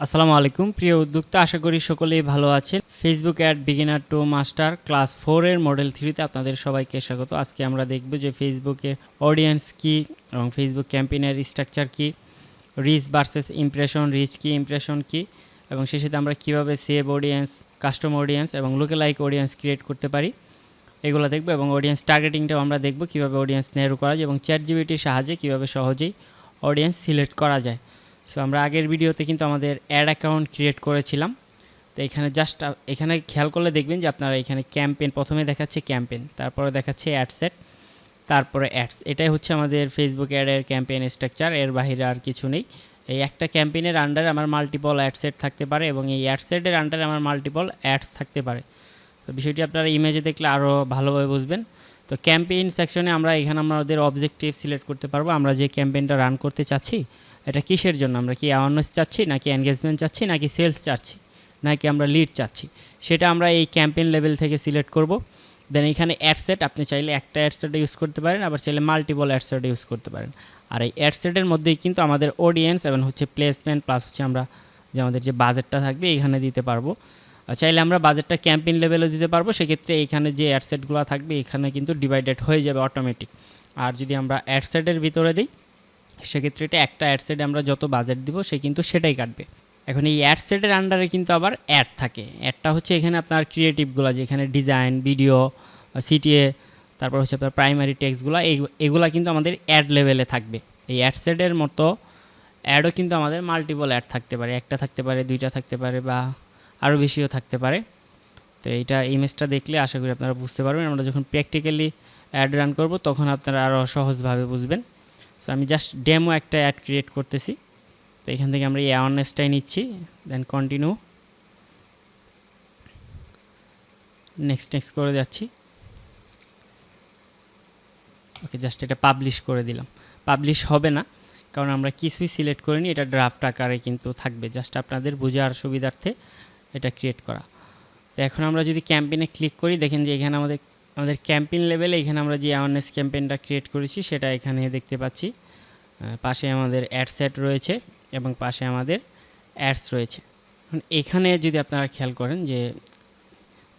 আসসালামু আলাইকুম প্রিয় উদ্যোক্তা, আশা করি সকলেই ভালো আছেন। Facebook ad beginner two master class 4 এর মডেল 3 তে আপনাদের সবাইকে স্বাগত। আজকে আমরা দেখব যে ফেসবুকে অডিয়েন্স কি এবং ফেসবুক ক্যাম্পেইনের স্ট্রাকচার কি, রিচ ভার্সেস ইমপ্রেশন, রিচ কি ইমপ্রেশন কি, এবং সেই সাথে আমরা কিভাবে সেভ অডিয়েন্স, কাস্টম অডিয়েন্স এবং লুকেলাইক অডিয়েন্স ক্রিয়েট করতে পারি এগুলো দেখব। এবং অডিয়েন্স টার্গেটিংটাও আমরা দেখব কিভাবে অডিয়েন্স নেরো করা যায় এবং চ্যাটজিপিটির সাহায্যে কিভাবে সহজেই অডিয়েন্স সিলেক্ট করা যায়। সো আমরা আগের ভিডিওতে কিন্তু আমাদের অ্যাড অ্যাকাউন্ট ক্রিয়েট করেছিলাম। তো এখানে জাস্ট এখানে খেয়াল করলে দেখবেন যে আপনারা এখানে ক্যাম্পেইন প্রথমে দেখাচ্ছে ক্যাম্পেইন, তারপরে দেখাচ্ছে অ্যাডসেট, তারপরে অ্যাডস। এটাই হচ্ছে আমাদের ফেসবুক অ্যাডের ক্যাম্পেইন স্ট্রাকচার, এর বাইরে আর কিছু নেই। এই একটা ক্যাম্পেইনের আন্ডারে আমার মাল্টিপল অ্যাডসেট থাকতে পারে এবং এই অ্যাডসেটের আন্ডারে আমার মাল্টিপল অ্যাডস থাকতে পারে। তো বিষয়টি আপনারা ইমেজে দেখলে আরও ভালোভাবে বুঝবেন। তো ক্যাম্পেইন সেকশনে আমরা এখানে আমাদের অবজেক্টিভ সিলেক্ট করতে পারবো। আমরা যে ক্যাম্পেইনটা রান করতে চাচ্ছি এটা কিসের জন্য, আমরা কি অ্যাওয়ারনেস চাচ্ছি, নাকি এনগেজমেন্ট চাচ্ছি, নাকি সেলস চাচ্ছি, নাকি আমরা লিড চাচ্ছি, সেটা আমরা এই ক্যাম্পেইন লেভেল থেকে সিলেক্ট করব। দেন এখানে অ্যাডসেট, আপনি চাইলে একটা অ্যাডসেট ইউজ করতে পারেন, আবার চাইলে মাল্টিপল অ্যাডসেট ইউজ করতে পারেন। আর এই অ্যাডসেটের মধ্যেই কিন্তু আমাদের অডিয়েন্স এবং হচ্ছে প্লেসমেন্ট প্লাস হচ্ছে আমরা যে আমাদের যে বাজেটটা থাকবে এখানে দিতে পারবো। চাইলে আমরা বাজেটটা ক্যাম্পেইন লেভেলেও দিতে পারবো, সেক্ষেত্রে এখানে যে অ্যাডসেটগুলো থাকবে এখানে কিন্তু ডিভাইডেড হয়ে যাবে অটোমেটিক। আর যদি আমরা অ্যাডসেটের ভিতরে দিই সেক্ষেত্রে এটা একটা অ্যাডসেটে আমরা যত বাজেট দিব সে কিন্তু সেটাই কাটবে। এখন এই অ্যাডসেটের আন্ডারে কিন্তু আবার অ্যাড থাকে। অ্যাডটা হচ্ছে এখানে আপনার ক্রিয়েটিভগুলো, যেখানে ডিজাইন, ভিডিও, সিটিএ, তারপর হচ্ছে আপনার প্রাইমারি টেক্সটগুলো, এগুলা কিন্তু আমাদের অ্যাড লেভেলে থাকবে। এই অ্যাডসেটের মতো অ্যাডও কিন্তু আমাদের মাল্টিপল অ্যাড থাকতে পারে, একটা থাকতে পারে, দুইটা থাকতে পারে, বা আরও বেশিও থাকতে পারে। তো এইটা ইমেজটা দেখলে আশা করি আপনারা বুঝতে পারবেন। আমরা যখন প্র্যাকটিক্যালি অ্যাড রান করব তখন আপনারা আরও সহজভাবে বুঝবেন। সো আমি জাস্ট ডেমো একটা অ্যাড ক্রিয়েট করতেছি। তো এখান থেকে আমরা এই অ্যাওয়ারনেসটাই নিচ্ছি, দেন কন্টিনিউ, নেক্সট করে যাচ্ছি। ওকে, জাস্ট এটা পাবলিশ করে দিলাম। পাবলিশ হবে না কারণ আমরা কিছুই সিলেক্ট করিনি, এটা ড্রাফট আকারে কিন্তু থাকবে, জাস্ট আপনাদের বোঝার সুবিধার্থে এটা ক্রিয়েট করা। তো এখন আমরা যদি ক্যাম্পেইনে ক্লিক করি, দেখেন যে এখানে আমাদের ক্যাম্পেইন লেভেলে এখানে আমরা যে অ্যাওয়ারনেস ক্যাম্পেইনটা ক্রিয়েট করেছি সেটা এখানে দেখতে পাচ্ছি। পাশে আমাদের অ্যাডসেট রয়েছে এবং পাশে আমাদের অ্যাডস রয়েছে। এখন এখানে যদি আপনারা খেয়াল করেন যে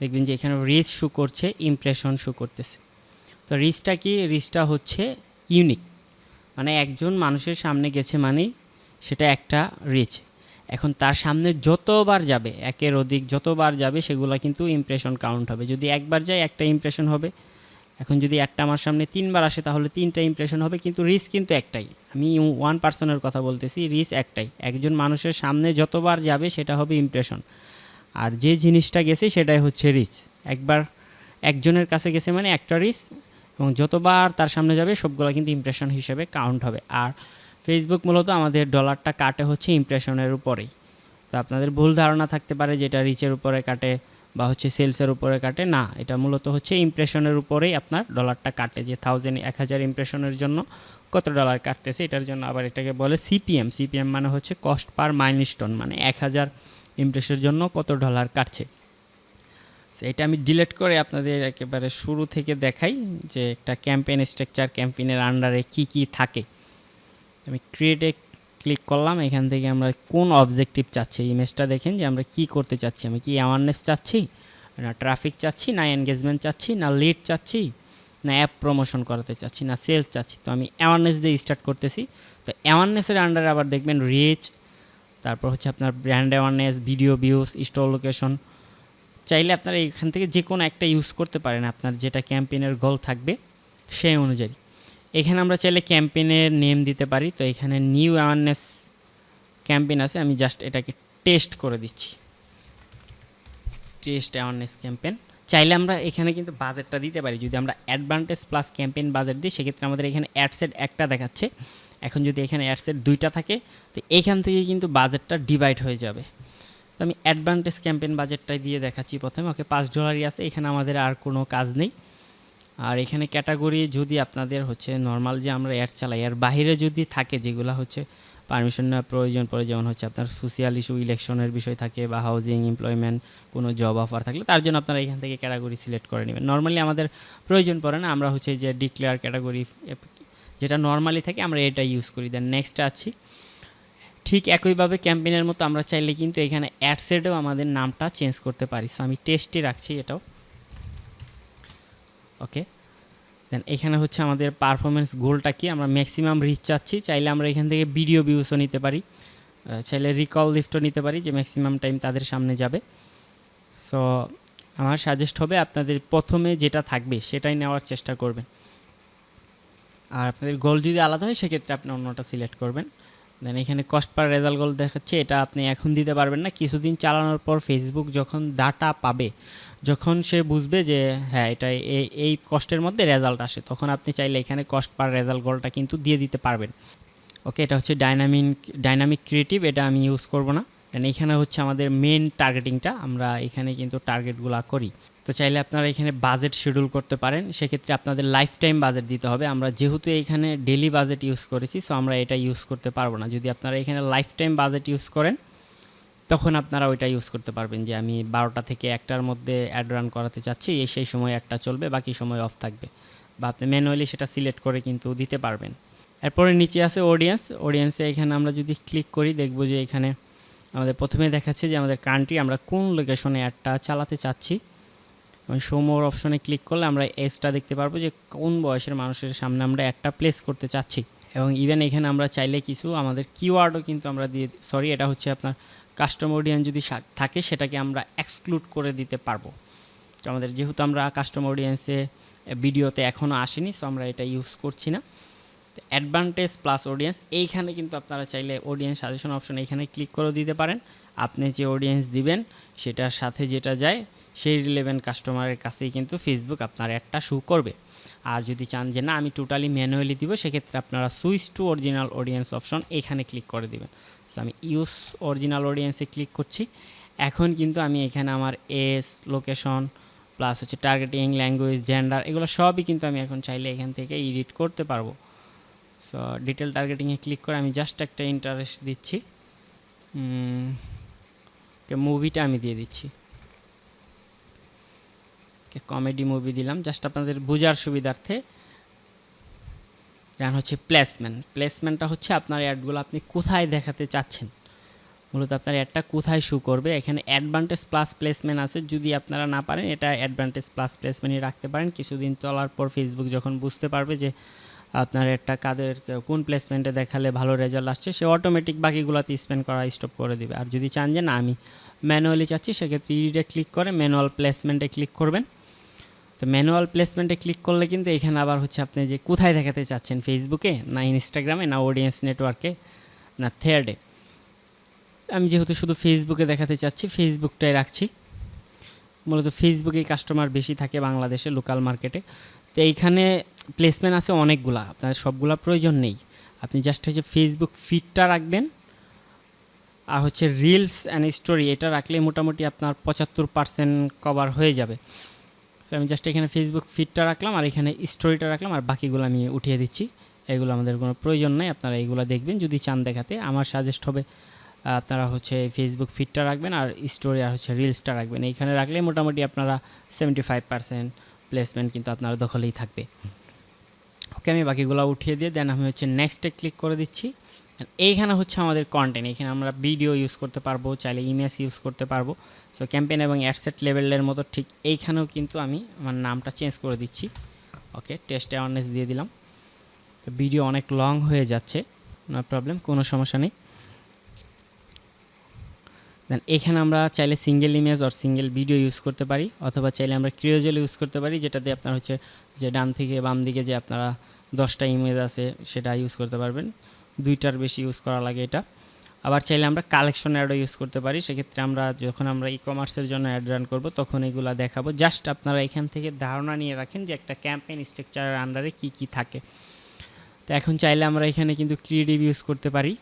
দেখবেন যে এখানে রিচ শো করছে, ইমপ্রেশন শো করতেছে। তো রিচটা কি? রিচটা হচ্ছে ইউনিক, মানে একজন মানুষের সামনে গেছে মানেই সেটা একটা রিচ। এখন তার সামনে যতবার যাবে, একের অধিক যতবার যাবে সেগুলো কিন্তু ইমপ্রেশন কাউন্ট হবে। যদি একবার যায় একটা ইমপ্রেশন হবে। এখন যদি একটা আমার সামনে 3বার আসে তাহলে 3টা ইমপ্রেশন হবে, কিন্তু রিচ কিন্তু একটাই। আমি 1 পার্সনের কথা বলতেছি, রিচ একটাই। একজন মানুষের সামনে যতবার যাবে সেটা হবে ইমপ্রেশন, আর যে জিনিসটা গেছে সেটাই হচ্ছে রিচ। একবার একজনের কাছে গেছে মানে একটা রিচ, এবং যতবার তার সামনে যাবে সবগুলো কিন্তু ইমপ্রেশন হিসেবে কাউন্ট হবে। আর ফেসবুক মূলত আমাদের ডলারটা কাটে হচ্ছে ইমপ্রেশনের উপরেই। তো আপনাদের ভুল ধারণা থাকতে পারে যে এটা রিচের উপরে কাটে বা হচ্ছে সেলসের উপরে কাটে, না, এটা মূলত হচ্ছে ইমপ্রেশনের উপরেই আপনার ডলারটা কাটে। যে 1000 ইমপ্রেশনের জন্য কত ডলার কাটতেছে, এটার জন্য আবার এটাকে বলে সিপিএম। সিপিএম মানে হচ্ছে কস্ট পার মাইলস্টোন, মানে 1000 ইমপ্রেশনের জন্য কত ডলার কাটছে। এটা আমি ডিলিট করে আপনাদের একেবারে শুরু থেকে দেখাই যে একটা ক্যাম্পেইন স্ট্রাকচার, ক্যাম্পেইনের আন্ডারে কি কি থাকে। আমি ক্রিয়েটে ক্লিক করলাম। এখান থেকে আমরা কোন অবজেক্টিভ চাচ্ছি, ইমেজটা দেখেন যে আমরা কি করতে চাচ্ছি। আমি কি অ্যাওয়ারনেস চাচ্ছি, না ট্রাফিক চাচ্ছি, না এনগেজমেন্ট চাচ্ছি, না লিড চাচ্ছি, না অ্যাপ প্রমোশন করাতে চাচ্ছি, না সেলস চাচ্ছি। তো আমি অ্যাওয়ারনেস দিয়ে স্টার্ট করতেছি। তো অ্যাওয়ারনেসের আন্ডারে আবার দেখবেন রিচ, তারপর হচ্ছে আপনার brand awareness, video views, store location. চাইলে আপনারা এখান থেকে যে কোনো একটা ইউজ করতে পারেন, আপনার যেটা ক্যাম্পেইনের গোল থাকবে সেই অনুযায়ী। এখানে আমরা চাইলে ক্যাম্পেইনের নেম দিতে পারি। তো এখানে নিউ অ্যাওয়ারনেস ক্যাম্পেইন আছে, আমি জাস্ট এটাকে টেস্ট করে দিচ্ছি, টেস্ট অ্যাওয়ারনেস ক্যাম্পেইন। চাইলে আমরা এখানে কিন্তু বাজেটটা দিতে পারি। যদি আমরা অ্যাডভান্টেজ প্লাস ক্যাম্পেইন বাজেট দিই সেক্ষেত্রে আমাদের এখানে অ্যাডসেট একটা দেখাচ্ছে। এখন যদি এখানে অ্যাডসেট 2টা থাকে তো এখান থেকে কিন্তু বাজেটটা ডিভাইড হয়ে যাবে। তো আমি অ্যাডভান্টেজ ক্যাম্পেইন বাজেটটাই দিয়ে দেখাচ্ছি প্রথমে। ওকে, $5 আছে। এখানে আমাদের আর কোনো কাজ নেই। আর এখানে ক্যাটাগরি যদি আপনাদের হচ্ছে নর্মাল যে আমরা অ্যাড চালাই আর বাইরে যদি থাকে যেগুলো হচ্ছে পারমিশন নেওয়া প্রয়োজন পড়ে, যেমন হচ্ছে আপনার সোশ্যাল ইস্যু, ইলেকশনের বিষয় থাকে, বা হাউজিং, এমপ্লয়মেন্ট, কোনো জব অফার থাকলে তার জন্য আপনারা এখান থেকে ক্যাটাগরি সিলেক্ট করে নেবেন। নর্মালি আমাদের প্রয়োজন পড়ে না, আমরা হচ্ছে যে ডিক্লেয়ার ক্যাটাগরি যেটা নর্মালি থাকে আমরা এটা ইউজ করি। দেন নেক্সট আছি। ঠিক একইভাবে ক্যাম্পেইনের মতো আমরা চাইলে কিন্তু এখানে অ্যাডসেটেও আমাদের নামটা চেঞ্জ করতে পারি। সো আমি টেস্টে রাখছি এটাও। ওকে, দেন এখানে হচ্ছে আমাদের পারফরমেন্স গোলটা কি, আমরা ম্যাক্সিমাম রিচ চাচ্ছি। চাইলে আমরা এখান থেকে ভিডিও ভিউসও নিতে পারি, চাইলে রিকল লিফটও নিতে পারি, যে ম্যাক্সিমাম টাইম তাদের সামনে যাবে। সো আমার সাজেস্ট হবে আপনাদের প্রথমে যেটা থাকবে সেটাই নেওয়ার চেষ্টা করবেন। আর আপনাদের গোল যদি আলাদা হয় সেক্ষেত্রে আপনি অন্যটা সিলেক্ট করবেন। দেন এখানে কস্ট পার রেজাল্ট গোল দেখাচ্ছে, এটা আপনি এখন দিতে পারবেন না, কিছুদিন চালানোর পর ফেসবুক যখন ডাটা পাবে, যখন সে বুঝবে যে হ্যাঁ এটা এই কস্টের মধ্যে রেজাল্ট আসে, তখন আপনি চাইলে এখানে কস্ট পার রেজাল্ট গোলটা কিন্তু দিয়ে দিতে পারবেন। ওকে, এটা হচ্ছে ডাইনামিক ক্রিয়েটিভ, এটা আমি ইউজ করব না। দেন এখানে হচ্ছে আমাদের মেন টার্গেটিংটা, আমরা এখানে কিন্তু টার্গেটগুলো করি। তো চাইলে আপনারা এখানে বাজেট শিডিউল করতে পারেন, সেক্ষেত্রে আপনাদের লাইফ টাইম বাজেট দিতে হবে। আমরা যেহেতু এখানে ডেলি বাজেট ইউজ করেছি, সো আমরা এটা ইউজ করতে পারবো না। যদি আপনারা এখানে লাইফ টাইম বাজেট ইউজ করেন তখন আপনারা ওইটা ইউজ করতে পারবেন, যে আমি 12টা থেকে 1টার মধ্যে অ্যাড রান করাতে চাচ্ছি, সেই সময় একটা চলবে, বাকি সময় অফ থাকবে, বা আপনি ম্যানুয়ালি সেটা সিলেক্ট করে কিন্তু দিতে পারবেন। এরপরে নিচে আছে অডিয়েন্সে এখানে আমরা যদি ক্লিক করি দেখব যে এখানে আমাদের প্রথমে দেখাচ্ছে যে আমাদের কান্ট্রি, আমরা কোন লোকেশনে অ্যাডটা চালাতে চাচ্ছি। শো মোর অপশনে ক্লিক করলে আমরা এজটা দেখতে পারবো যে কোন বয়সের মানুষের সামনে আমরা অ্যাডটা প্লেস করতে চাচ্ছি। এবং ইভেন এখানে আমরা চাইলে কিছু আমাদের কিওয়ার্ডও কিন্তু আমরা এটা হচ্ছে আপনার কাস্টম অডিয়েন্স যদি থাকে সেটাকে আমরা এক্সক্লুড করে দিতে পারবো। তো আমাদের যেহেতু আমরা কাস্টম অডিয়েন্সে ভিডিওতে এখনও আসেনি, সো আমরা এটা ইউজ করছি না। অ্যাডভান্টেজ প্লাস অডিয়েন্স, এইখানে কিন্তু আপনারা চাইলে অডিয়েন্স সাজেশন অপশন এখানে ক্লিক করে দিতে পারেন। আপনি যে অডিয়েন্স দিবেন সেটার সাথে যেটা যায় সেই রিলেভেন্ট কাস্টমারের কাছেই কিন্তু ফেসবুক আপনার অ্যাডটা শো করবে। আর যদি চান যে না আমি টোটালি ম্যানুয়ালি দিব, সেক্ষেত্রে আপনারা switch to original audience option এখানে ক্লিক করে দিবেন। সো আমি ইউজ অরিজিনাল অডিয়েন্সে ক্লিক করছি। এখন কিন্তু আমি এখানে আমার এজ, লোকেশন প্লাস হচ্ছে টার্গেটিং, ল্যাঙ্গুয়েজ, জেন্ডার, এগুলো সবই কিন্তু আমি এখন চাইলে এখান থেকে এডিট করতে পারবো। সো ডিটেল টার্গেটিংয়ে ক্লিক করে আমি জাস্ট একটা ইন্টারেস্ট দিচ্ছি, মুভিটা আমি দিয়ে দিচ্ছি, কমেডি মুভি দিলাম জাস্ট আপনাদের বোঝার সুবিধার্থে। দেন হচ্ছে প্লেসমেন্টটা হচ্ছে আপনার অ্যাডগুলো আপনি কোথায় দেখাতে চাচ্ছেন, মূলত আপনার অ্যাডটা কোথায় শো করবে। এখানে অ্যাডভান্টেজ প্লাস প্লেসমেন্ট আছে, যদি আপনারা না পারেন এটা অ্যাডভান্টেজ প্লাস প্লেসমেন্টই রাখতে পারেন। কিছুদিন চলার পর ফেসবুক যখন বুঝতে পারবে যে আপনার একটা কোন প্লেসমেন্টে দেখালে ভালো রেজাল্ট আসছে, সে অটোমেটিক বাকিগুলোতে স্পেন্ড করা স্টপ করে দিবে। আর যদি চান যে না আমি ম্যানুয়ালি চাচ্ছি, সেক্ষেত্রে ইডিটে ক্লিক করে ম্যানুয়াল প্লেসমেন্টে ক্লিক করবেন। তো ম্যানুয়াল প্লেসমেন্টে ক্লিক করলে কিন্তু এখানে আবার হচ্ছে আপনি যে কোথায় দেখাতে চাচ্ছেন, ফেসবুকে না ইনস্টাগ্রামে না অডিয়েন্স নেটওয়ার্কে না থ্রেডে। আমি যেহেতু শুধু ফেসবুকে দেখাতে চাচ্ছি, ফেসবুকটাই রাখছি। মূলত ফেসবুকেই কাস্টমার বেশি থাকে বাংলাদেশে, লোকাল মার্কেটে। তো এইখানে প্লেসমেন্ট আছে অনেকগুলা, আপনার সবগুলা প্রয়োজন নেই। আপনি জাস্ট হচ্ছে ফেসবুক ফিডটা রাখবেন, আর হচ্ছে রিলস অ্যান্ড স্টোরি এটা রাখলে মোটামুটি আপনার 75% কভার হয়ে যাবে। সো আমি জাস্ট এখানে ফেসবুক ফিডটা রাখলাম, আর এখানে স্টোরিটা রাখলাম, আর বাকিগুলো আমি উঠিয়ে দিচ্ছি। এগুলো আমাদের কোনো প্রয়োজন নেই, আপনারা এইগুলো দেখবেন যদি চান দেখাতে। আমার সাজেস্ট হবে আপনারা হচ্ছে ফেসবুক ফিডটা রাখবেন, আর স্টোরি আর হচ্ছে রিলসটা রাখবেন। এইখানে রাখলে মোটামুটি আপনারা 75% প্লেসমেন্ট কিন্তু আপনার দখলেই থাকবে। ওকে, আমি বাকিগুলো উঠিয়ে দিয়ে দেন আমি হচ্ছে নেক্সটে ক্লিক করে দিচ্ছি। এইখানে হচ্ছে আমাদের কন্টেন্ট, এখানে আমরা ভিডিও ইউজ করতে পারবো, চাইলে ইমেজ ইউজ করতে পারবো। সো ক্যাম্পেইন এবং অ্যাডসেট লেভেলের মতো ঠিক এইখানেও কিন্তু আমি আমার নামটা চেঞ্জ করে দিচ্ছি। ওকে, টেস্ট অ্যাওয়ারনেস দিয়ে দিলাম। তো ভিডিও অনেক লং হয়ে যাচ্ছে, নো প্রবলেম, কোনো সমস্যা নেই। দেন এখানে আমরা চাইলে সিঙ্গেল ইমেজ আর সিঙ্গেল ভিডিও ইউজ করতে পারি, অথবা চাইলে আমরা ক্রিওজেল ইউজ করতে পারি, যেটাতে আপনার হচ্ছে যে ডান থেকে বাম দিকে যে আপনারা 10টা ইমেজ আছে সেটা ইউজ করতে পারবেন। 2টার বেশি ইউজ করা লাগে এটা। আবার চাইলে আমরা কালেকশন অ্যাডও ইউজ করতে পারি, সেক্ষেত্রে আমরা যখন আমরা ই কমার্সের জন্য অ্যাড রান করবো তখন এগুলো দেখাবো। জাস্ট আপনারা এখান থেকে ধারণা নিয়ে রাখেন যে একটা ক্যাম্পেইন স্ট্রাকচারের আন্ডারে কী কী থাকে। তো এখন চাইলে আমরা এখানে কিন্তু ক্রিয়েটিভ ইউজ করতে পারি,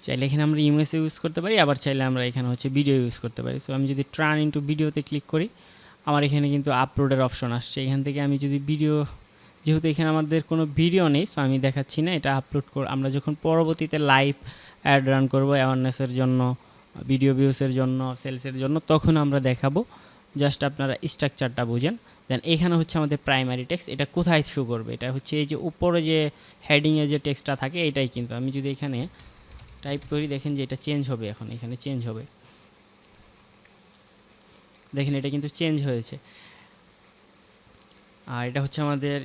চাইলে এখানে আমরা ইমেজ ইউজ করতে পারি, আবার চাইলে আমরা এখানে হচ্ছে ভিডিও ইউজ করতে পারি। সো আমি যদি টার্ন ইনটু ভিডিওতে ক্লিক করি, আমার এখানে কিন্তু আপলোডের অপশন আসছে। এখান থেকে আমি যদি ভিডিও, যেহেতু এখানে আমাদের কোনো ভিডিও নেই সো আমি দেখাচ্ছি না, এটা আপলোড আমরা যখন পরবর্তীতে লাইভ অ্যাড রান করবো অ্যাওয়ারনেসের জন্য, ভিডিও ভিউসের জন্য, সেলসের জন্য, তখন আমরা দেখাবো। জাস্ট আপনারা স্ট্রাকচারটা বুঝেন। দেন এখানে হচ্ছে আমাদের প্রাইমারি টেক্সট, এটা কোথায় শো করবে, এটা হচ্ছে এই যে উপরে যে হেডিংয়ে যে টেক্সটটা থাকে এটাই। কিন্তু আমি যদি এখানে টাইপ করি, দেখেন যে এটা চেঞ্জ হবে, এখন এখানে চেঞ্জ হবে, দেখেন এটা কিন্তু চেঞ্জ হয়েছে। আর এটা হচ্ছে আমাদের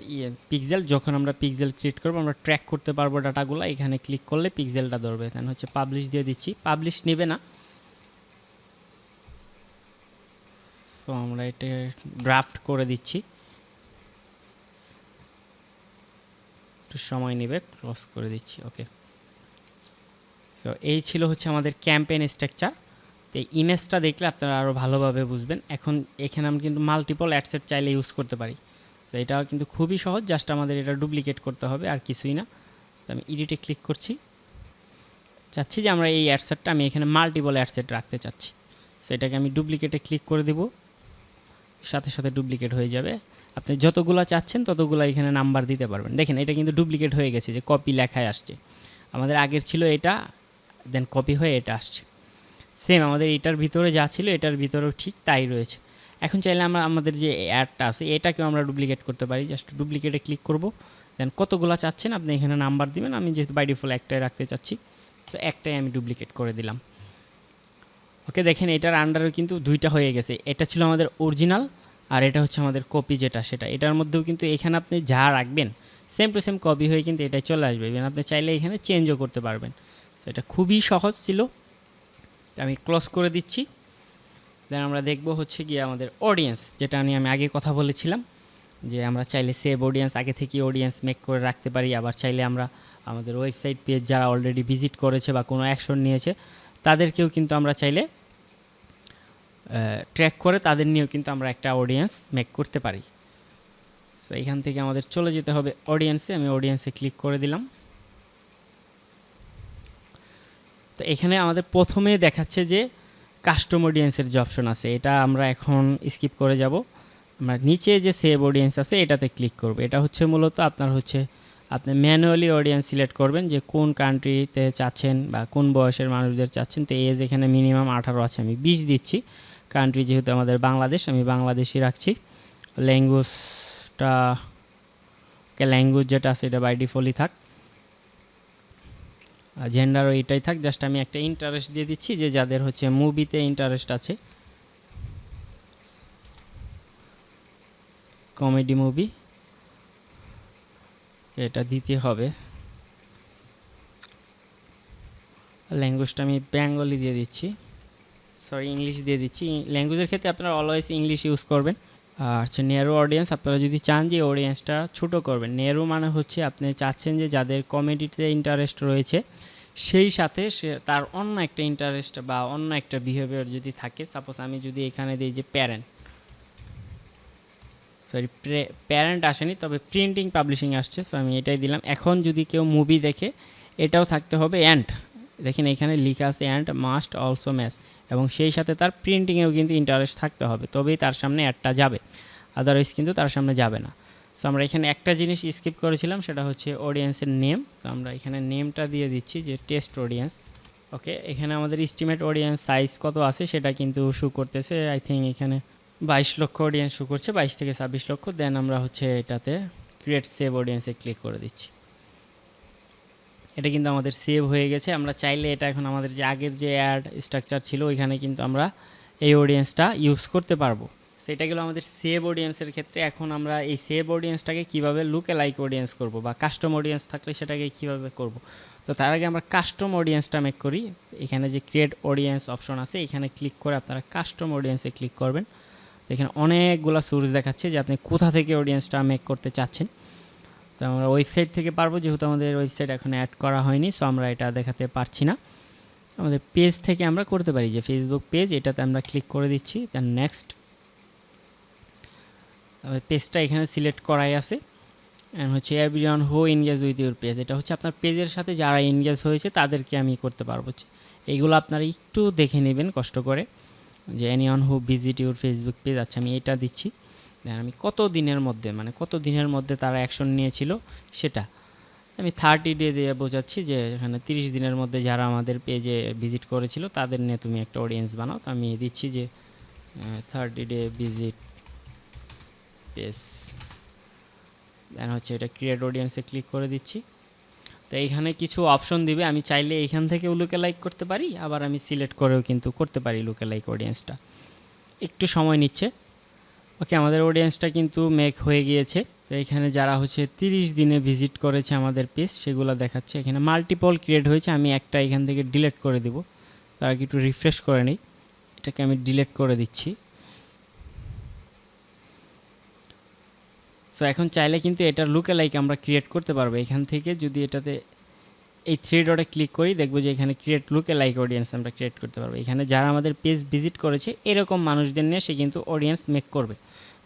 পিক্সেল। যখন আমরা পিক্সেল ক্রিয়েট করবো আমরা ট্র্যাক করতে পারবো ডাটাগুলো, এখানে ক্লিক করলে পিক্সেলটা ধরবে। দেন হচ্ছে পাবলিশ দিয়ে দিচ্ছি, পাবলিশ নেবে না, সো আমরা এটা ড্রাফট করে দিচ্ছি, একটু সময় নেবে, ক্লোজ করে দিচ্ছি। ওকে, সো এই ছিল হচ্ছে আমাদের ক্যাম্পেইন স্ট্রাকচার। তো এই ইমেজটা দেখলে আপনারা আরও ভালোভাবে বুঝবেন। এখন এখানে আমরা কিন্তু মাল্টিপল অ্যাডসেট চাইলে ইউজ করতে পারি, তো এটাও কিন্তু খুবই সহজ, জাস্ট আমাদের এটা ডুপ্লিকেট করতে হবে আর কিছুই না। তো আমি এডিটে ক্লিক করছি, চাচ্ছি যে আমরা এই অ্যাডসেটটা আমি এখানে মাল্টিপল অ্যাডসেট রাখতে চাচ্ছি, সেটাকে আমি ডুপ্লিকেটে ক্লিক করে দিব, সাথে সাথে ডুপ্লিকেট হয়ে যাবে। আপনি যতগুলো চাচ্ছেন ততগুলো এখানে নাম্বার দিতে পারবেন। দেখেন এটা কিন্তু ডুপ্লিকেট হয়ে গেছে, যে কপি লেখায় আসছে, আমাদের আগের ছিল এটা, দেন কপি হয়ে এটা আসছে। সেম আমাদের এটার ভিতরে যা ছিল এটার ভিতরেও ঠিক তাই রয়েছে। এখন চাইলে আমরা আমাদের যে অ্যাডটা আছে এটাকেও আমরা ডুপ্লিকেট করতে পারি, জাস্ট ডুপ্লিকেটে ক্লিক করব, দেন কতগুলো চাচ্ছেন আপনি এখানে নাম্বার দিবেন। আমি যেহেতু বাই ডিফল্ট একটাই রাখতে চাচ্ছি, সো একটাই আমি ডুপ্লিকেট করে দিলাম। ওকে, দেখেন এটার আন্ডারে কিন্তু দুইটা হয়ে গেছে, এটা ছিল আমাদের অরিজিনাল আর এটা হচ্ছে আমাদের কপি যেটা সেটা। এটার মধ্যেও কিন্তু এখানে আপনি যা রাখবেন সেম টু সেম কপি হয়ে কিন্তু এটাই চলে আসবে, আপনি চাইলে এখানে চেঞ্জও করতে পারবেন। সেটা খুবই সহজ ছিল। আমি ক্লোজ করে দিচ্ছি। দেন আমরা দেখব হচ্ছে গিয়ে আমাদের অডিয়েন্স, যেটা নিয়ে আমি আগে কথা বলেছিলাম, যে আমরা চাইলে সেভ অডিয়েন্স আগে থেকে অডিয়েন্স মেক করে রাখতে পারি। আবার চাইলে আমরা আমাদের ওয়েবসাইট পেজ যারা অলরেডি ভিজিট করেছে বা কোনো অ্যাকশন নিয়েছে তাদেরকেও কিন্তু আমরা চাইলে ট্র্যাক করে তাদের নিয়েও কিন্তু আমরা একটা অডিয়েন্স মেক করতে পারি। সো এখান থেকে আমাদের চলে যেতে হবে অডিয়েন্সে, আমি অডিয়েন্সে ক্লিক করে দিলাম। তো এখানে আমাদের প্রথমে দেখাচ্ছে যে কাস্টম অডিয়েন্সের যে অপশন আছে, এটা আমরা এখন স্কিপ করে যাব। আমরা নিচে যে সেভ অডিয়েন্স আছে এটাতে ক্লিক করব। এটা হচ্ছে মূলত আপনার হচ্ছে আপনি ম্যানুয়ালি অডিয়েন্স সিলেক্ট করবেন যে কোন কান্ট্রিতে চাচ্ছেন বা কোন বয়সের মানুষদের চাচ্ছেন। তো এজ এখানে মিনিমাম 18 আছে, আমি 20 দিচ্ছি। কান্ট্রি যেহেতু আমাদের বাংলাদেশ, আমি বাংলাদেশই রাখছি। ল্যাঙ্গুয়েজটা ল্যাঙ্গুয়েজ যেটা আছে এটা বাই ডিফল্টই থাক, জেন্ডারও এটাই থাক। জাস্ট আমি একটা ইন্টারেস্ট দিয়ে দিচ্ছি, যে যাদের হচ্ছে মুভিতে ইন্টারেস্ট আছে, কমেডি মুভি, এটা দিতে হবে। ল্যাঙ্গুয়েজটা আমি বেঙ্গলি দিয়ে দিচ্ছি, সরি ইংলিশ দিয়ে দিচ্ছি। ল্যাঙ্গুয়েজের ক্ষেত্রে আপনারা অলওয়েজ ইংলিশ ইউজ করবেন। আর হচ্ছে নেরো অডিয়েন্স, আপনারা যদি চান যে অডিয়েন্সটা ছোটো করবেন, নেরো মানে হচ্ছে আপনি চাচ্ছেন যে যাদের কমেডিতে ইন্টারেস্ট রয়েছে সেই সাথে সে তার অন্য একটা ইন্টারেস্ট বা অন্য একটা বিহেভিয়ার যদি থাকে। সাপোজ আমি যদি এখানে দিই যে প্যারেন্ট আসেনি, তবে প্রিন্টিং পাবলিশিং আসছে, সো আমি এটাই দিলাম। এখন যদি কেউ মুভি দেখে এটাও থাকতে হবে অ্যান্ড, দেখেন এখানে লেখা আছে অ্যান্ড মাস্ট অলসো ম্যাচ, এবং সেই সাথে তার প্রিন্টিংয়েও কিন্তু ইন্টারেস্ট থাকতে হবে, তবেই তার সামনে অ্যাডটা যাবে, আদারওয়াইজ কিন্তু তার সামনে যাবে না। সো আমরা এখানে একটা জিনিস স্কিপ করেছিলাম, সেটা হচ্ছে অডিয়েন্সের নেম। তো আমরা এখানে নেমটা দিয়ে দিচ্ছি যে টেস্ট অডিয়েন্স। ওকে, এখানে আমাদের এস্টিমেট অডিয়েন্স সাইজ কত আছে সেটা কিন্তু শো করতেছে। আই থিঙ্ক এখানে 22 লক্ষ অডিয়েন্স শো করছে, 22 থেকে 26 লক্ষ। দেন আমরা হচ্ছে এটাতে ক্রিয়েট সেভ অডিয়েন্সে ক্লিক করে দিচ্ছি। এটা কিন্তু আমাদের সেভ হয়ে গেছে। আমরা চাইলে এটা এখন আমাদের যে আগের যে অ্যাড স্ট্রাকচার ছিল ওইখানে কিন্তু আমরা এই অডিয়েন্সটা ইউজ করতে পারবো। সেটা গেলো আমাদের সেভ অডিয়েন্সের ক্ষেত্রে। এখন আমরা এই সেভ অডিয়েন্সটাকে কীভাবে লুকে লাইক অডিয়েন্স করব বা কাস্টম অডিয়েন্স থাকলে সেটাকে কীভাবে করব। তো তার আগে আমরা কাস্টম অডিয়েন্সটা মেক করি। এখানে যে ক্রিয়েট অডিয়েন্স অপশন আছে এখানে ক্লিক করে আপনারা কাস্টম অডিয়েন্সে ক্লিক করবেন। তো এখানে অনেকগুলো সোর্স দেখাচ্ছে যে আপনি কোথা থেকে অডিয়েন্সটা মেক করতে চাচ্ছেন। তো আমরা ওয়েবসাইট থেকে পারবো, যেহেতু আমাদের ওয়েবসাইট এখন অ্যাড করা হয়নি, সো আমরা এটা দেখাতে পারছি না। আমাদের পেজ থেকে আমরা করতে পারি, যে ফেসবুক পেজ, এটাতে আমরা ক্লিক করে দিচ্ছি। দেন নেক্সট, পেজটা এখানে সিলেক্ট করাই আছে। অ্যান্ড হচ্ছে everyone who engage with your page, এটা হচ্ছে আপনার পেজের সাথে যারা এনগেজ হয়েছে তাদেরকে আমি করতে পারবো। এইগুলো আপনারা একটু দেখে নেবেন কষ্ট করে, যে anyone who visit your Facebook page. আচ্ছা, আমি এটা দিচ্ছি। দেন আমি কত দিনের মধ্যে তারা অ্যাকশন নিয়েছিল সেটা আমি 30 ডে দিয়ে বোঝাচ্ছি, যে এখানে 30 দিনের মধ্যে যারা আমাদের পেজে ভিজিট করেছিল তাদের নিয়ে তুমি একটা অডিয়েন্স বানাও। তো আমি দিচ্ছি যে 30 ডে ভিজিট পেজ। দেন হচ্ছে এটা ক্রিয়েট অডিয়েন্সে ক্লিক করে দিচ্ছি। তো এইখানে কিছু অপশন দিবে, আমি চাইলে এইখান থেকেও লুকে লাইক করতে পারি, আবার আমি সিলেক্ট করেও কিন্তু করতে পারি লুকে লাইক অডিয়েন্সটা। একটু সময় নিচ্ছে। ওকে, আমাদের অডিয়েন্সটা কিন্তু মেক হয়ে গিয়েছে। তো এখানে যারা হচ্ছে 30 দিনে ভিজিট করেছে আমাদের পেজ সেগুলো দেখাচ্ছে। এখানে মাল্টিপল ক্রিয়েট হয়েছে, আমি একটা এখান থেকে ডিলিট করে দিব। তার আগে একটু রিফ্রেশ করে নিই, এটাকে আমি ডিলিট করে দিচ্ছি। সো এখন চাইলে কিন্তু এটা লুকে লাইক আমরা ক্রিয়েট করতে পারবো এখান থেকে। যদি এটাতে এই 3 ডটে ক্লিক করি, দেখবো যে এখানে ক্রিয়েট লুকে লাইক অডিয়েন্স আমরা ক্রিয়েট করতে পারবো। এখানে যারা আমাদের পেজ ভিজিট করেছে এরকম মানুষদের নিয়ে সে কিন্তু অডিয়েন্স মেক করবে।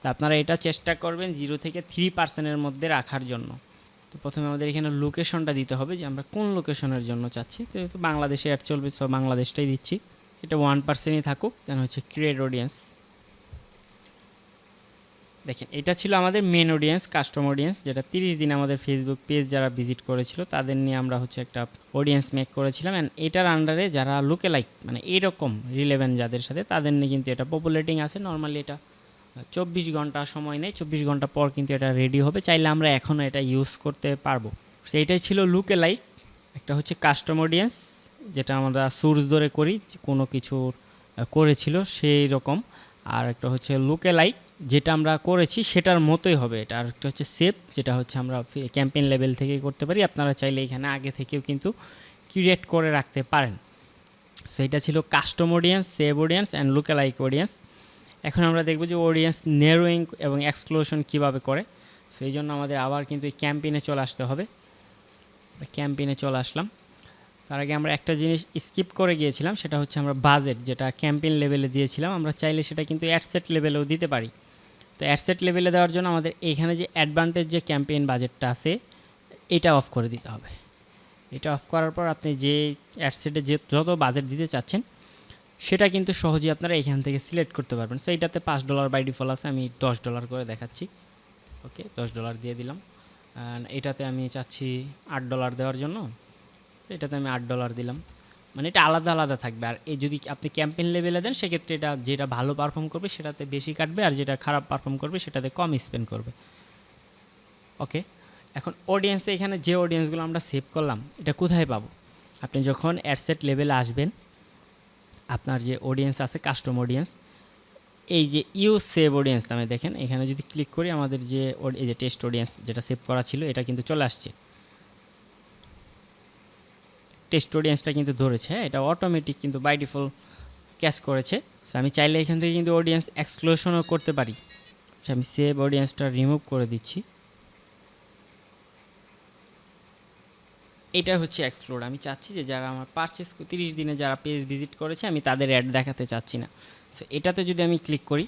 তো আপনারা এটা চেষ্টা করবেন 0 থেকে 3% মধ্যে রাখার জন্য। তো প্রথমে আমাদের এখানে লোকেশনটা দিতে হবে যে আমরা কোন লোকেশনের জন্য চাচ্ছি। তো বাংলাদেশে অ্যাড চলবে, সব বাংলাদেশটাই দিচ্ছি। এটা 1%ই থাকুক, দেন হচ্ছে ক্রিয়েট অডিয়েন্স। দেখেন এটা ছিল আমাদের মেন অডিয়েন্স, কাস্টম অডিয়েন্স, যেটা 30 দিন আমাদের ফেসবুক পেজ যারা ভিজিট করেছিল তাদের নিয়ে আমরা হচ্ছে একটা অডিয়েন্স মেক করেছিলাম। অ্যান্ড এটার আন্ডারে যারা লুকে লাইক মানে এরকম রিলেভেন্ট যাদের সাথে তাদের নিয়ে কিন্তু এটা পপুলেটিং আছে। নর্মালি এটা 24 ঘন্টা সময় নেই, 24 ঘন্টা পর কিন্তু এটা রেডি হবে। চাইলে আমরা এখনও এটা ইউজ করতে পারবো। সেইটাই ছিল লুকে লাইক। একটা হচ্ছে কাস্টম অডিয়েন্স, যেটা আমরা সোর্স ধরে করি, কোনো কিছু করেছিল সেই রকম। আর একটা হচ্ছে লুকে লাইক, যেটা আমরা করেছি সেটার মতোই হবে এটা। আর একটা হচ্ছে সেভ, যেটা হচ্ছে আমরা ক্যাম্পেইন লেভেল থেকে করতে পারি। আপনারা চাইলে এখানে আগে থেকেও কিন্তু ক্রিয়েট করে রাখতে পারেন। সো এটা ছিল custom audience, save audience and লুকে লাইক অডিয়েন্স। এখন আমরা দেখব যে অডিয়েন্স নেরোয়িং এবং এক্সক্লুশন কীভাবে করে। সেই জন্য আমাদের আবার কিন্তু এই ক্যাম্পেইনে চলে আসতে হবে। ক্যাম্পেইনে চলে আসলাম। তার আগে আমরা একটা জিনিস স্কিপ করে গিয়েছিলাম, সেটা হচ্ছে আমরা বাজেট যেটা ক্যাম্পেইন লেভেলে দিয়েছিলাম, আমরা চাইলে সেটা কিন্তু অ্যাডসেট লেভেলেও দিতে পারি। তো অ্যাডসেট লেভেলে দেওয়ার জন্য আমাদের এইখানে যে অ্যাডভান্টেজ যে ক্যাম্পেইন বাজেটটা আছে এটা অফ করে দিতে হবে। এটা অফ করার পর আপনি যে অ্যাডসেটে যে যত বাজেট দিতে চাচ্ছেন সেটা কিন্তু সহজেই আপনারা এখান থেকে সিলেক্ট করতে পারবেন। সো এইটাতে $5 বাই ডিফল্ট আছে, আমি $10 করে দেখাচ্ছি। ওকে, $10 দিয়ে দিলাম। এটাতে আমি চাচ্ছি $8 দেওয়ার জন্য, এটাতে আমি $8 দিলাম। মানে এটা আলাদা আলাদা থাকবে। আর এই যদি আপনি ক্যাম্পেইন লেভেলে দেন সেক্ষেত্রে এটা যেটা ভালো পারফর্ম করবে সেটাতে বেশি কাটবে, আর যেটা খারাপ পারফর্ম করবে সেটাতে কম স্পেন্ড করবে। ওকে, এখন অডিয়েন্সে এখানে যে অডিয়েন্সগুলো আমরা সেভ করলাম এটা কোথায় পাবো? আপনি যখন অ্যাডসেট লেভেলে আসবেন, আপনার যে অডিয়েন্স আছে কাস্টম অডিয়েন্স, এই যে ইউজ সেভ অডিয়েন্স নামে দেখেন, এখানে যদি ক্লিক করি আমাদের যে এই যে টেস্ট অডিয়েন্স যেটা সেভ করা ছিল এটা কিন্তু চলে আসছে। টেস্ট অডিয়েন্সটা কিন্তু ধরেছে, হ্যাঁ, এটা অটোমেটিক কিন্তু বাই ডিফল্ট ক্যাচ করেছে। সো আমি চাইলে এখান থেকে কিন্তু অডিয়েন্স এক্সক্লুশনও করতে পারি। আমি সেভ অডিয়েন্সটা রিমুভ করে দিচ্ছি। এটা হচ্ছে এক্সক্লুড। আমি চাচ্ছি যে যারা আমার পারচেস 30 দিনে যারা পেজ ভিজিট করেছে আমি তাদের অ্যাড দেখাতে চাচ্ছি না। সো এটাতে যদি আমি ক্লিক করি,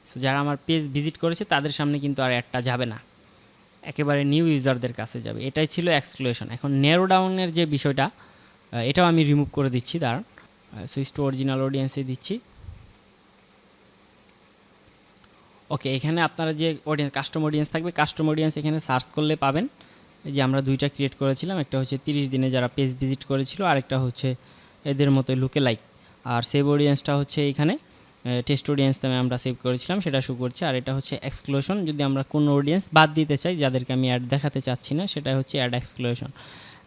সো যারা আমার পেজ ভিজিট করেছে তাদের সামনে কিন্তু আর অ্যাডটা যাবে না, একেবারে নিউ ইউজারদের কাছে যাবে। এটাই ছিল এক্সক্লুশন। এখন ন্যারো ডাউনের যে বিষয়টা এটাও আমি রিমুভ করে দিচ্ছি। দাঁড়ান, সুইচ টু অরিজিনাল অডিয়েন্সে দিচ্ছি। ওকে, এখানে আপনারা যে অডিয়েন্স কাস্টম অডিয়েন্স থাকবে, কাস্টম অডিয়েন্স এখানে সার্চ করলে পাবেন। এই যে আমরা দুইটা ক্রিয়েট করেছিলাম, একটা হচ্ছে 30 দিনে যারা পেজ ভিজিট করেছিল, আরেকটা হচ্ছে এদের মতো লুকে লাইক। আর সেভ অডিয়েন্সটা হচ্ছে এইখানে টেস্ট অডিয়েন্স নামে আমরা সেভ করেছিলাম, সেটা শো করছে। আর এটা হচ্ছে এক্সক্লুশন, যদি আমরা কোনো অডিয়েন্স বাদ দিতে চাই যাদেরকে আমি অ্যাড দেখাতে চাচ্ছি না, সেটা হচ্ছে অ্যাড এক্সক্লুশন।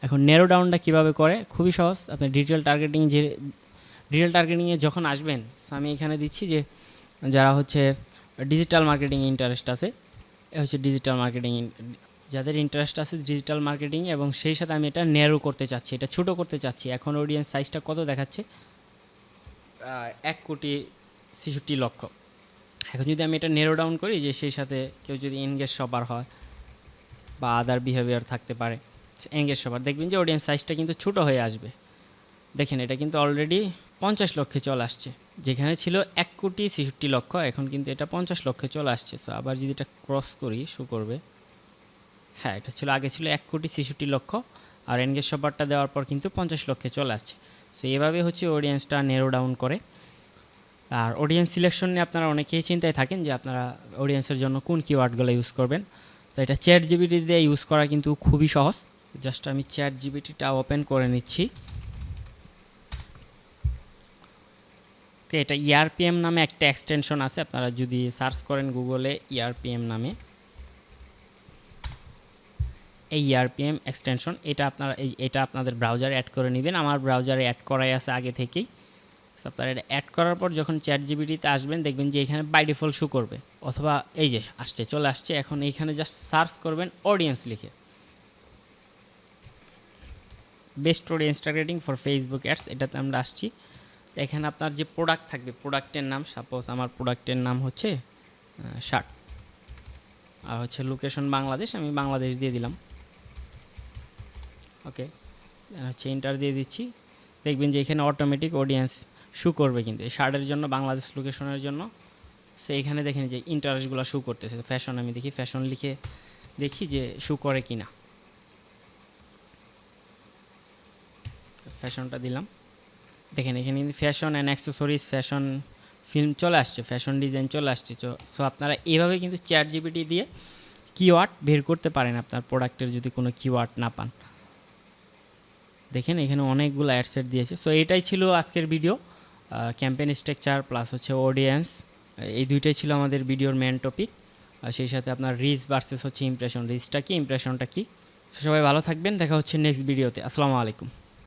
এখন ন্যারো ডাউনটা কীভাবে করে? খুবই সহজ। আপনি ডিজিটাল টার্গেটিংয়ে যখন আসবেন, আমি এখানে দিচ্ছি যে যারা হচ্ছে ডিজিটাল মার্কেটিং ইন্টারেস্ট আছে, এ হচ্ছে ডিজিটাল মার্কেটিং, যাদের ইন্টারেস্ট আছে ডিজিটাল মার্কেটিং, এবং সেই সাথে আমি এটা ন্যারো করতে চাচ্ছি, এটা ছোটো করতে চাচ্ছি। এখন অডিয়েন্স সাইজটা কত দেখাচ্ছে? 1,63,00,000। এখন যদি আমি এটা ন্যারো ডাউন করি, যে সেই সাথে কেউ যদি এনগেজ শপার হয় বা আদার বিহেভিয়ার থাকতে পারে, এনগেজ শপার, দেখবেন যে অডিয়েন্স সাইজটা কিন্তু ছোটো হয়ে আসবে। দেখেন এটা কিন্তু অলরেডি 50 লক্ষে চলে আসছে, যেখানে ছিল 1,63,00,000, এখন কিন্তু এটা 50 লক্ষে চলে আসছে। সো আবার যদি এটা ক্রস করি শো করবে, হ্যাঁ, এটা ছিল আগে ছিল 1,63,00,000, আর এনগেজ শপারটা দেওয়ার পর কিন্তু 50 লক্ষে চলে আসছে। সো এভাবে হচ্ছে অডিয়েন্সটা ন্যারো ডাউন করে। আর অডিয়েন্স সিলেকশন নিয়ে আপনারা অনেকেই চিন্তায় থাকেন যে আপনারা অডিয়েন্সের জন্য কোন কিওয়ার্ডগুলো ইউজ করবেন। তো এটা চ্যাট জিপিটি দিয়ে ইউজ করা কিন্তু খুবই সহজ। জাস্ট আমি চ্যাট জিপিটিটা ওপেন করে নিচ্ছি। ওকে, এটা ERPM নামে একটা এক্সটেনশন আছে, আপনারা যদি সার্চ করেন গুগলে ERPM নামে, এই ERPM এক্সটেনশন, এটা আপনারা এটা আপনাদের ব্রাউজারে অ্যাড করে নেবেন। আমার ব্রাউজারে অ্যাড করাই আছে আগে থেকেই। আপনারা এটা অ্যাড করার পর যখন ChatGPT-তে আসবেন দেখবেন যে এখানে বাই ডিফল্ট শো করবে, অথবা এই যে আসছে, চলে আসছে। এখন এইখানে জাস্ট সার্চ করবেন অডিয়েন্স লিখে, best audience targeting for Facebook ads, এটাতে আমরা আসছি। এখানে আপনার যে প্রোডাক্ট থাকবে, প্রোডাক্টের নাম, সাপোজ আমার প্রোডাক্টের নাম হচ্ছে শার্ট, আর হচ্ছে লোকেশন বাংলাদেশ, আমি বাংলাদেশ দিয়ে দিলাম। ওকে, হচ্ছে এন্টার দিয়ে দিচ্ছি। দেখবেন যে এখানে অটোমেটিক অডিয়েন্স শো করবে, কিন্তু এই শার্টের জন্য বাংলাদেশ লোকেশনের জন্য। সে এখানে দেখেন যে ইন্টারেস্টগুলো শো করতেছে। ফ্যাশন আমি দেখি, ফ্যাশন লিখে দেখি যে শো করে কিনা। ফ্যাশনটা দিলাম, দেখেন এখানে কিন্তু fashion and accessories, fashion film চলে আসছে, ফ্যাশন ডিজাইন চলে আসছে। সো আপনারা এইভাবে কিন্তু ChatGPT দিয়ে কিওয়ার্ড বের করতে পারেন আপনার প্রোডাক্টের যদি কোনো কিওয়ার্ড না পান। দেখেন এখানে অনেকগুলো অ্যাডসেট দিয়েছে। সো এটাই ছিল আজকের ভিডিও, ক্যাম্পেইন স্ট্রাকচার প্লাস হচ্ছে অডিয়েন্স, এই দুইটাই ছিল আমাদের ভিডিওর মেন টপিক। আর সেই সাথে আপনার রিচ ভার্সেস হচ্ছে ইমপ্রেশন, রিচটা কি ইমপ্রেশনটা কি। সবাই ভালো থাকবেন, দেখা হচ্ছে নেক্সট ভিডিওতে। আসসালামু আলাইকুম।